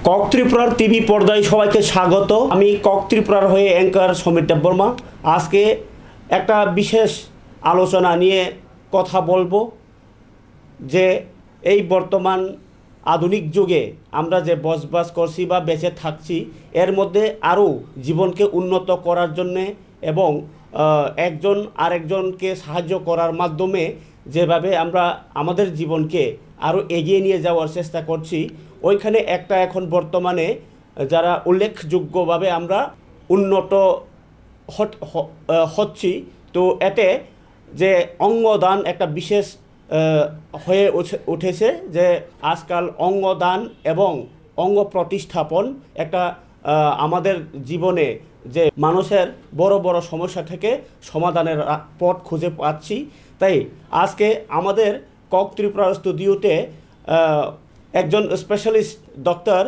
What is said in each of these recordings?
Cock ত্রিপুরার TV পর্দায় সবাইকে স্বাগত। আমি কক ত্রিপুরার হয়ে অ্যাঙ্কার সমীর দেববর্মা। আজকে একটা বিশেষ আলোচনা নিয়ে কথা বলবো যে এই বর্তমান আধুনিক যুগে আমরা যে বসবাস করছি বা বেঁচে থাকছি, এর মধ্যে আরও জীবনকে উন্নত করার জন্যে এবং একজন আরেকজনকে সাহায্য করার মাধ্যমে যেভাবে আমরা আমাদের জীবনকে আরও এগিয়ে নিয়ে যাওয়ার চেষ্টা করছি, ওইখানে একটা এখন বর্তমানে যারা উল্লেখযোগ্যভাবে আমরা উন্নত হচ্ছি, তো এতে যে অঙ্গদান একটা বিশেষ হয়ে উঠেছে যে আজকাল অঙ্গদান এবং অঙ্গ প্রতিস্থাপন একটা আমাদের জীবনে যে মানুষের বড় বড় সমস্যা থেকে সমাধানের পথ খুঁজে পাচ্ছি। তাই আজকে আমাদের কক ত্রিপুরা স্টুডিওতে একজন স্পেশালিস্ট ডক্টর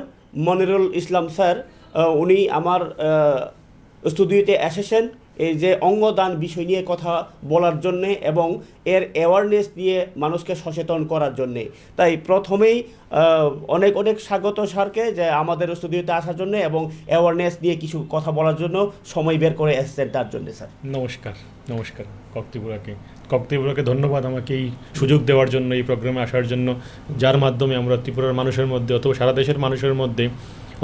মনিরুল ইসলাম স্যার, উনি আমার স্টুডিওতে এসেছেন এই যে অঙ্গদান বিষয় নিয়ে কথা বলার জন্যে এবং এর অ্যাওয়ারনেস নিয়ে মানুষকে সচেতন করার জন্যে। তাই প্রথমেই অনেক অনেক স্বাগত স্যারকে যে আমাদের স্টুডিওতে আসার জন্য এবং অ্যাওয়ারনেস নিয়ে কিছু কথা বলার জন্য সময় বের করে এসেছেন তার জন্য। স্যার নমস্কার। কক ত্রিপুরাকে ধন্যবাদ আমাকে এই সুযোগ দেওয়ার জন্য, এই প্রোগ্রামে আসার জন্য, যার মাধ্যমে আমরা ত্রিপুরার মানুষের মধ্যে অথবা সারা দেশের মানুষের মধ্যে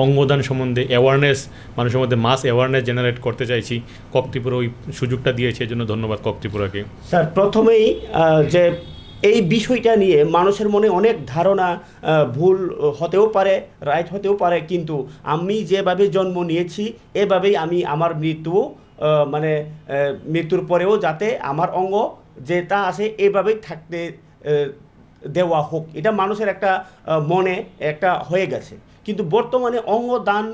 অঙ্গদান সম্বন্ধে অ্যাওয়ারনেস, মানুষের মধ্যে মাস অ্যাওয়ারনেস জেনারেট করতে চাইছি। কক ত্রিপুরা ওই সুযোগটা দিয়েছে, এর জন্য ধন্যবাদ কক ত্রিপুরাকে। স্যার, প্রথমেই যে এই বিষয়টা নিয়ে মানুষের মনে অনেক ধারণা ভুল হতেও পারে, রাইট হতেও পারে, কিন্তু আমি যেভাবে জন্ম নিয়েছি এভাবেই আমি আমার মৃত্যুর পরেও যাতে আমার অঙ্গ যেটা আছে এভাবেই থাকতে দেওয়া হোক, এটা মানুষের একটা মনে একটা হয়ে গেছে। কিন্তু বর্তমানে অঙ্গদান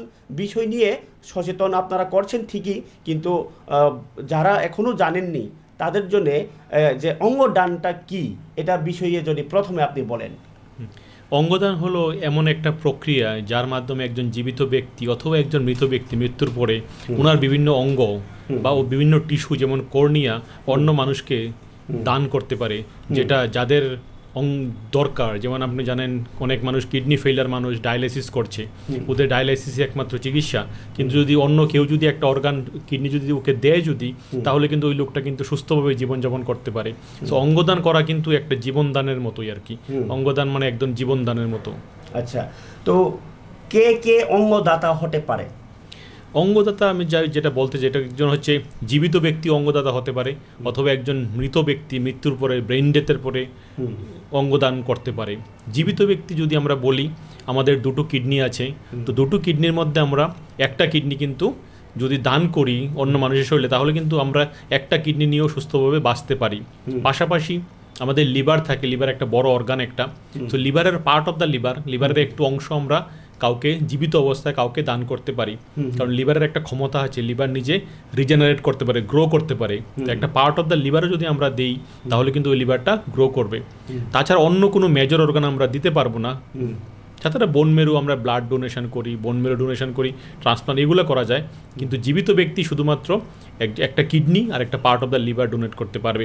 বিষয় নিয়ে সচেতন আপনারা করছেন ঠিকই, কিন্তু যারা এখনও জানেননি তাদের জন্যে যে অঙ্গদানটা কি, এটা বিষয়ে যদি প্রথমে আপনি বলেন। অঙ্গদান হলো এমন একটা প্রক্রিয়া যার মাধ্যমে একজন জীবিত ব্যক্তি অথবা একজন মৃত ব্যক্তি মৃত্যুর পরে ওনার বিভিন্ন অঙ্গ বা বিভিন্ন টিস্যু যেমন কর্নিয়া অন্য মানুষকে দান করতে পারে, যেটা যাদের দরকার। যেমন আপনি জানেন অনেক মানুষ কিডনি ফেইলার মানুষ ডায়ালাইসিস করছে, ওদের ডায়ালাইসিসই একমাত্র চিকিৎসা, কিন্তু যদি অন্য কেউ যদি একটা অর্গান কিডনি যদি ওকে দেয় তাহলে কিন্তু ওই লোকটা কিন্তু সুস্থভাবে জীবনযাপন করতে পারে। তো অঙ্গদান করা কিন্তু একটা জীবনদানের মতোই আর কি। অঙ্গদান মানে একদম জীবনদানের মতো। আচ্ছা, তো কে কে অঙ্গদাতা হতে পারে? অঙ্গদাতা আমি যেটা বলতে চাই, এটা একজন হচ্ছে জীবিত ব্যক্তি অঙ্গদাতা হতে পারে, অথবা একজন মৃত ব্যক্তি মৃত্যুর পরে ব্রেইন ডেথের পরে অঙ্গদান করতে পারে। জীবিত ব্যক্তি যদি আমরা বলি, আমাদের দুটো কিডনি আছে, তো দুটো কিডনির মধ্যে আমরা একটা কিডনি কিন্তু যদি দান করি অন্য মানুষের শরীরে, তাহলে কিন্তু আমরা একটা কিডনি নিয়েও সুস্থভাবে বাঁচতে পারি। পাশাপাশি আমাদের লিভার থাকে, লিভার একটা বড় অর্গান একটা, তো লিভারের পার্ট অফ দ্য লিভারের একটু অংশ আমরা কাউকে জীবিত অবস্থায় কাউকে দান করতে পারি, কারণ লিভারের একটা ক্ষমতা আছে, লিভার নিজে রিজেনারেট করতে পারে, গ্রো করতে পারে। একটা পার্ট অফ দ্য লিভারও যদি আমরা দিই তাহলে কিন্তু ওই লিভারটা গ্রো করবে। তাছাড়া অন্য কোনো মেজর অর্গান আমরা দিতে পারবো না। তাছাড়া বোন মেরু আমরা ব্লাড ডোনেশন করি, ট্রান্সপ্লান্ট এগুলো করা যায়, কিন্তু জীবিত ব্যক্তি শুধুমাত্র একটা কিডনি আর একটা part of the liver donate করতে পারবে।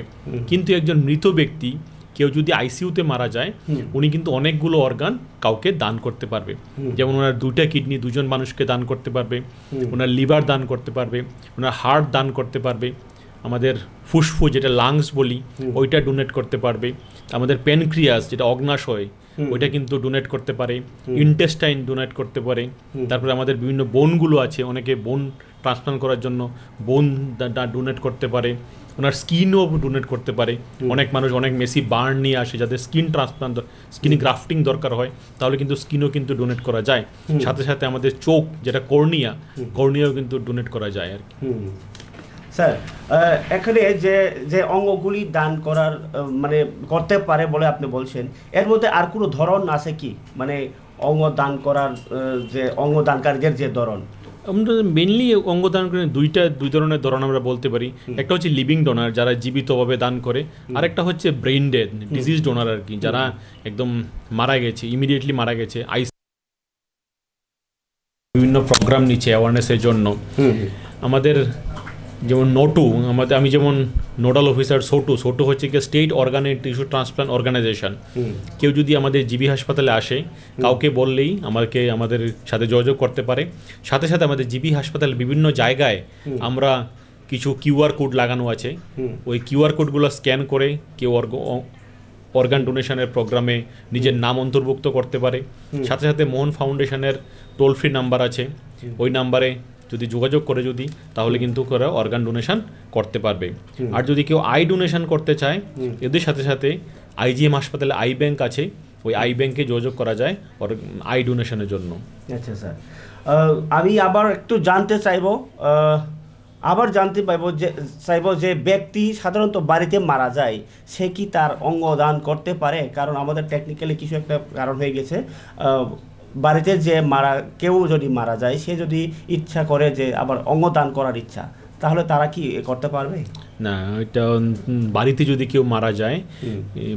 কিন্তু একজন মৃত ব্যক্তি, কেউ যদি আইসিইউতে মারা যায়, উনি কিন্তু অনেকগুলো অর্গান কাউকে দান করতে পারবে। যেমন ওনার দুইটা কিডনি দুজন মানুষকে দান করতে পারবে, ওনার লিভার দান করতে পারবে, ওনার হার্ট দান করতে পারবে, আমাদের ফুসফুস যেটা লাংস বলি ওইটা ডোনেট করতে পারবে, আমাদের প্যানক্রিয়াস যেটা অগ্নাশয় ওইটা কিন্তু ডোনেট করতে পারে, ইন্টেস্টাইন ডোনেট করতে পারে। তারপরে আমাদের বিভিন্ন বোনগুলো আছে, অনেকে বোন ট্রান্সপ্লান্ট করার জন্য বোন ডোনেট করতে পারে, ওনার স্কিনও ডোনেট করতে পারে। অনেক মানুষ অনেক মেসি বার্ন নিয়ে আসে, যাদের স্কিন ট্রান্সপ্লান্ট স্কিন গ্রাফটিং দরকার হয়, তাহলে কিন্তু স্কিনও কিন্তু ডোনেট করা যায়। সাথে সাথে আমাদের চোখ যেটা কর্নিয়াও কিন্তু ডোনেট করা যায় আর কি। স্যার, এখানে যে অঙ্গগুলি দান করার করতে পারে বলে আপনি বলছেন, এর মধ্যে আর কোনো ধরন আছে কি? অঙ্গ দান করার যে অঙ্গদানকারীদের যে ধরন, আমরা মেনলি অঙ্গদান করে দুই ধরনের ধরন আমরা বলতে পারি। একটা হচ্ছে লিভিং ডোনার, যারা জীবিতভাবে দান করে, আর একটা হচ্ছে ব্রেইন ডেড ডিজিজ ডোনার আর কি, যারা একদম মারা গেছে, ইমিডিয়েটলি মারা গেছে, বিভিন্ন প্রোগ্রাম নিচ্ছে অ্যাওয়ারনেসের জন্য। আমাদের যেমন আমি যেমন নোডাল অফিসার সোটো হচ্ছে কি state organ and tissue transplant organisation. কেউ যদি আমাদের জিবি হাসপাতালে আসে, কাউকে বললেই আমাদের সাথে যোগাযোগ করতে পারে। সাথে সাথে আমাদের জিবি হাসপাতালে বিভিন্ন জায়গায় আমরা কিছু কিউআর কোড লাগানো আছে, ওই কিউআর কোডগুলো স্ক্যান করে কেউ অর্গান ডোনেশনের প্রোগ্রামে নিজের নাম অন্তর্ভুক্ত করতে পারে। সাথে সাথে মোহন ফাউন্ডেশনের টোল ফ্রি নাম্বার আছে, ওই নাম্বারে যদি যোগাযোগ করে তাহলে কিন্তু ওরা অর্গান ডোনেশন করতে পারবে। আর যদি কেউ আই ডোনেশন করতে চায়, এদের সাথে সাথে আইজিএম হাসপাতালে আই ব্যাংক আছে, ওই আই ব্যাংকে যোগাযোগ করা যায় আই ডোনেশনের জন্য। আচ্ছা স্যার, আমি আবার একটু জানতে চাইবো যে ব্যক্তি সাধারণত বাড়িতে মারা যায়, সে কি তার অঙ্গ দান করতে পারে? কারণ আমাদের টেকনিক্যালি কিছু একটা কারণ হয়ে গেছে, বাড়িতে যে কেউ যদি মারা যায়, সে যদি ইচ্ছা করে যে আবার অঙ্গ দান করার ইচ্ছা, তাহলে তারা কি করতে পারবে? না, এটা বাড়িতে যদি কেউ মারা যায়,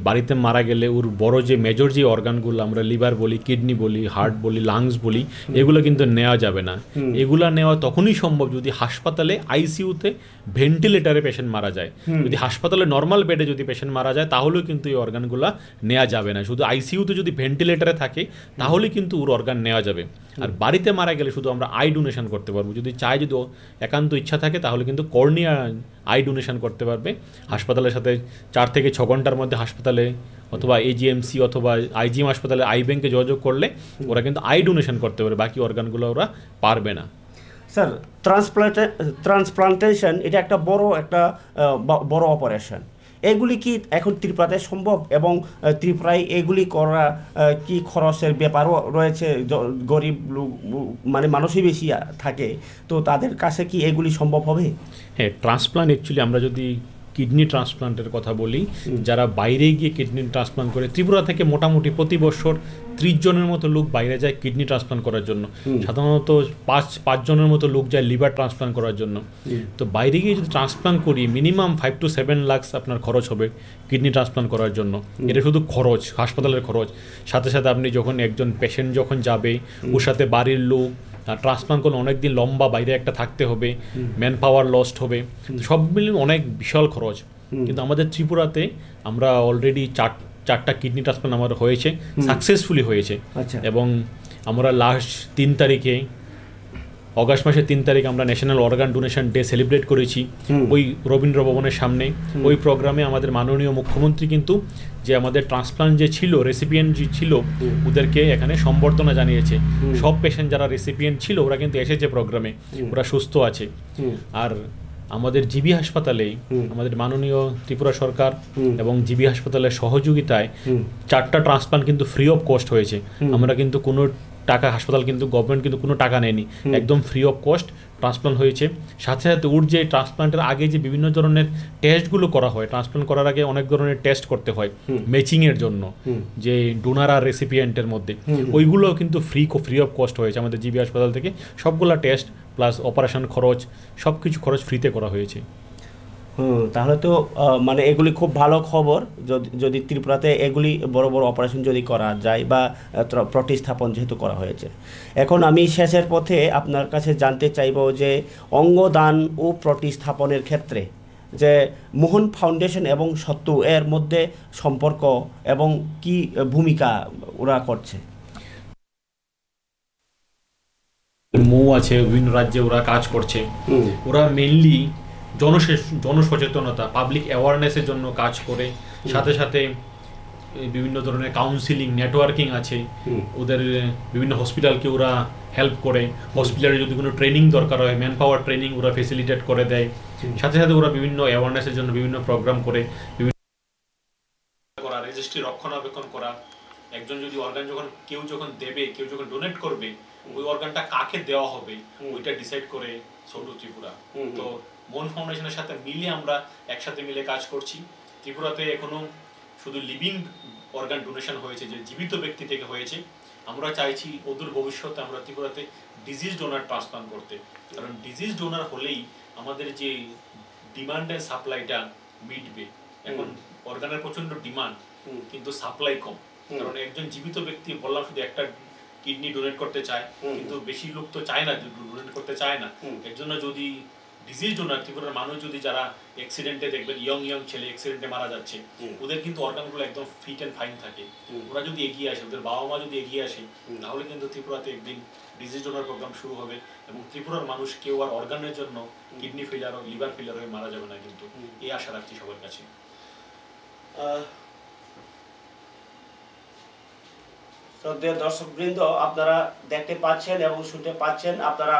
বাড়িতে মারা গেলে ওর বড় যে মেজর যে অর্গানগুলো আমরা লিভার বলি, কিডনি বলি, হার্ট বলি, লাংস বলি, এগুলো কিন্তু নেওয়া যাবে না। এগুলা নেওয়া তখনই সম্ভব যদি হাসপাতালে আইসিইউতে ভেন্টিলেটারে পেশেন্ট মারা যায়। যদি হাসপাতালে নর্মাল বেডে যদি পেশেন্ট মারা যায়, তাহলেও কিন্তু এই অর্গানগুলো নেওয়া যাবে না। শুধু আইসিইউতে যদি ভেন্টিলেটারে থাকে, তাহলে কিন্তু ওর অর্গান নেওয়া যাবে। আর বাড়িতে মারা গেলে শুধু আমরা আই ডোনেশন করতে পারবো। যদি একান্ত ইচ্ছা থাকে, তাহলে কিন্তু কর্নিয়া আই ডোনেশন করতে পারবে। হাসপাতালের সাথে 4 থেকে 6 ঘন্টার মধ্যে হাসপাতালে অথবা এজিএমসি অথবা আইজিএম হাসপাতালে আই ব্যাংকে যোগাযোগ করলে ওরা কিন্তু আই ডোনেশন করতে পারে, বাকি অর্গানগুলো ওরা পারবে না। স্যার, ট্রান্সপ্লান্টেশন এটা একটা বড় অপারেশন। এগুলি কি এখন ত্রিপুরাতে সম্ভব? এবং ত্রিপুরায় এগুলি করা কি খরচের ব্যাপারও রয়েছে? গরিব লোক মানে মানুষই বেশি থাকে, তো তাদের কাছে কি এগুলি সম্ভব হবে? হ্যাঁ, ট্রান্সপ্লান্ট অ্যাকচুয়ালি আমরা যদি কিডনি ট্রান্সপ্লান্টের কথা বলি, যারা বাইরে গিয়ে কিডনি ট্রান্সপ্লান্ট করে, ত্রিপুরা থেকে মোটামুটি প্রতি বছর 30 জনের মতো লোক বাইরে যায় কিডনি ট্রান্সপ্লান্ট করার জন্য। সাধারণত 5 জনের মতো লোক যায় লিভার ট্রান্সপ্লান্ট করার জন্য। তো বাইরে গিয়ে যদি ট্রান্সপ্লান্ট করি, মিনিমাম 5 to 7 লাখ আপনার খরচ হবে কিডনি ট্রান্সপ্লান্ট করার জন্য। এটা শুধু খরচ, হাসপাতালের খরচ। সাথে সাথে আপনি যখন একজন পেশেন্ট যখন যাবে, ওর সাথে বাড়ির লোক, ট্রান্সপ্লান্ট করলে অনেক দিন লম্বা বাইরে একটা থাকতে হবে, ম্যান পাওয়ার লস্ট হবে, সব মিলিয়ে অনেক বিশাল খরচ। কিন্তু আমাদের ত্রিপুরাতে আমরা অলরেডি 4টা কিডনি ট্রান্সপ্লান্ট আমার হয়েছে, সাকসেসফুলি হয়েছে। এবং আমরা লাস্ট 3 তারিখে, অগাস্ট মাসের 3 তারিখ আমরা national organ donation day celebrate করেছি ওই রবীন্দ্র ভবনের সামনে। ওই প্রোগ্রামে আমাদের মাননীয় মুখ্যমন্ত্রী কিন্তু যে আমাদের ট্রান্সপ্লান্ট যে ছিল, রেসিপিয়েন্ট যে ছিল, ওদেরকে এখানে সম্বর্ধনা জানিয়েছে। সব পেশেন্ট যারা রেসিপিয়েন্ট ছিল ওরা কিন্তু এসেছে প্রোগ্রামে, ওরা সুস্থ আছে। আর আমাদের জিবি হাসপাতালে আমাদের মাননীয় ত্রিপুরা সরকার এবং জিবি হাসপাতালের সহযোগিতায় 4টা ট্রান্সপ্লান্ট কিন্তু ফ্রি অফ কস্ট হয়েছে। আমরা কিন্তু কোনো টাকা, হাসপাতাল কিন্তু গভর্নমেন্ট কিন্তু কোনো টাকা নেয়নি, একদম ফ্রি অফ কস্ট ট্রান্সপ্লান্ট হয়েছে। সাথে সাথে ওর যে ট্রান্সপ্লান্টের আগে যে বিভিন্ন ধরনের টেস্টগুলো করা হয়, ট্রান্সপ্লান্ট করার আগে অনেক ধরনের টেস্ট করতে হয় ম্যাচিংয়ের জন্য, যে ডোনার আর রেসিপিয়েন্টের মধ্যে, ওইগুলো কিন্তু ফ্রি অফ কস্ট হয়েছে আমাদের জিবি হাসপাতাল থেকে। সবগুলো টেস্ট প্লাস অপারেশন খরচ, সব কিছু খরচ ফ্রিতে করা হয়েছে। তাহলে তো মানে এগুলি খুব ভালো খবর। যদি ত্রিপুরাতে এগুলি বড় বড় অপারেশন যদি করা যায়, বা প্রতিস্থাপন যেহেতু করা হয়েছে। এখন আমি শেষের পথে আপনার কাছে জানতে চাইব যে অঙ্গদান ও প্রতিস্থাপনের ক্ষেত্রে যে মোহন ফাউন্ডেশন এবং সত্তু এর মধ্যে সম্পর্ক এবং কি ভূমিকা ওরা করছে। মৌ আছে, বিভিন্ন রাজ্যে ওরা কাজ করছে। ওরা মেইনলি জনসচেতনতা, পাবলিক অ্যাওয়ারনেসের জন্য কাজ করে। সাথে সাথে বিভিন্ন ধরনের কাউন্সিলিং নেটওয়ার্কিং আছে ওদের, বিভিন্ন হসপিটালকে ওরা হেল্প করে। হসপিটালে যদি কোনো ট্রেনিং দরকার হয়, ম্যান পাওয়ার ট্রেনিং ওরা ফেসিলিটেট করে দেয়। সাথে সাথে ওরা বিভিন্ন অ্যাওয়ারনেসের জন্য বিভিন্ন প্রোগ্রাম করে, বিভিন্ন রেজিস্ট্রি রক্ষণাবেক্ষণ করা। একজন যদি অর্গান কেউ যখন দেবে, কেউ যখন ডোনেট করবে, ওই অর্গানটা কাকে দেওয়া হবে ওইটা ডিসাইড করে ছোট ত্রিপুরা। তো মোহন ফাউন্ডেশনের সাথে মিলে আমরা একসাথে মিলে কাজ করছি। ত্রিপুরাতে এখনো শুধু লিভিং অর্গান ডোনেশন হয়েছে, যে জীবিত ব্যক্তি থেকে হয়েছে। আমরা চাইছি অদূর ভবিষ্যতে আমরা ত্রিপুরাতে ডিজিজ ডোনার ট্রান্সপ্লান্ট করতে, কারণ ডিজিজ ডোনার হলেই আমাদের যে ডিমান্ড এন্ড সাপ্লাইটা মিটবে। এখন অর্গানের প্রচন্ড ডিমান্ড, কিন্তু সাপ্লাই কম। কারণ একজন জীবিত ব্যক্তি, বললাম, শুধু একটা কিডনি ডোনেট করতে চায়, কিন্তু বেশি লোক তো চায় না, ডোনেট করতে চায় না। এর জন্য যদি ডিজিজ ডোনার ত্রিপুরার মানুষ যদি যারা অ্যাক্সিডেন্টে দেখবেন ইয়ং ছেলে অ্যাক্সিডেন্টে মারা যাচ্ছে, ওদের কিন্তু অর্গানগুলো একদম ফিট অ্যান্ড ফাইন থাকে। ওরা যদি এগিয়ে আসে, ওদের বাবা মা যদি এগিয়ে আসে, তাহলে কিন্তু ত্রিপুরাতে একদিন ডিজিজ ডোনার প্রোগ্রাম শুরু হবে এবং ত্রিপুরার মানুষ কেউ আর অর্গানের জন্য কিডনি ফেলিয়ার ও লিভার ফেলিয়ার হয়ে মারা যাবে না, কিন্তু এই আশা রাখছি সবার কাছে। শ্রদ্ধেয় দর্শকবৃন্দ, আপনারা দেখতে পাচ্ছেন এবং শুনতে পাচ্ছেন, আপনারা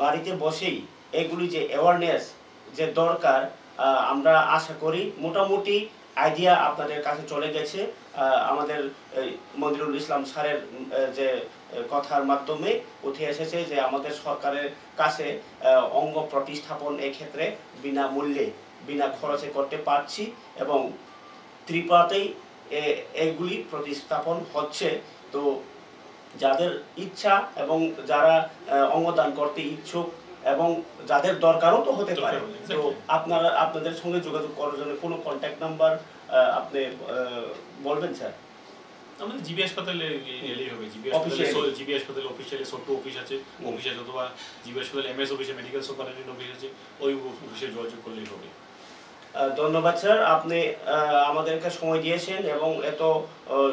বাড়িতে বসেই এগুলি যে অ্যাওয়ারনেস যে দরকার, আমরা আশা করি মোটামুটি আইডিয়া আপনাদের কাছে চলে গেছে। আমাদের মনিরুল ইসলাম স্যারের যে কথার মাধ্যমে উঠে এসেছে যে আমাদের সরকারের কাছে অঙ্গ প্রতিস্থাপন এক্ষেত্রে বিনামূল্যে বিনা খরচে করতে পারছি এবং ত্রিপুরাতেই এগুলি প্রতিস্থাপন হচ্ছে। তো যাদের ইচ্ছা এবং যারা অঙ্গদান করতে ইচ্ছুক এবং যাদের দরকারও তো হতে পারে, তো আপনারা আপনাদের সঙ্গে যোগাযোগ করার জন্য কোনো কন্ট্যাক্ট নাম্বার আপনি বলবেন স্যার? আমাদের জিবি হাসপাতালে এলেই হবে। জিবি হাসপাতালে অফিসিয়ালি ছোট্ট অফিস আছে, অফিসে অথবা জিবি হাসপাতালে এমএস অফিসে মেডিকেল সুপারিনটেন্ডেন্ট অফিস আছে, ওই অফিসে যোগাযোগ করলেই হবে। ধন্যবাদ স্যার, আপনি আমাদেরকে সময় দিয়েছেন এবং এত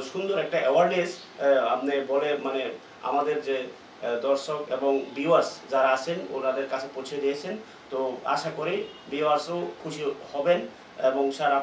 সুন্দর একটা অ্যাওয়ারনেস আপনি বলে মানে আমাদের যে দর্শক এবং ভিউয়ার্স যারা আছেন ওনাদের কাছে পৌঁছে দিয়েছেন। তো আশা করি ভিউয়ার্সও খুশি হবেন এবং স্যার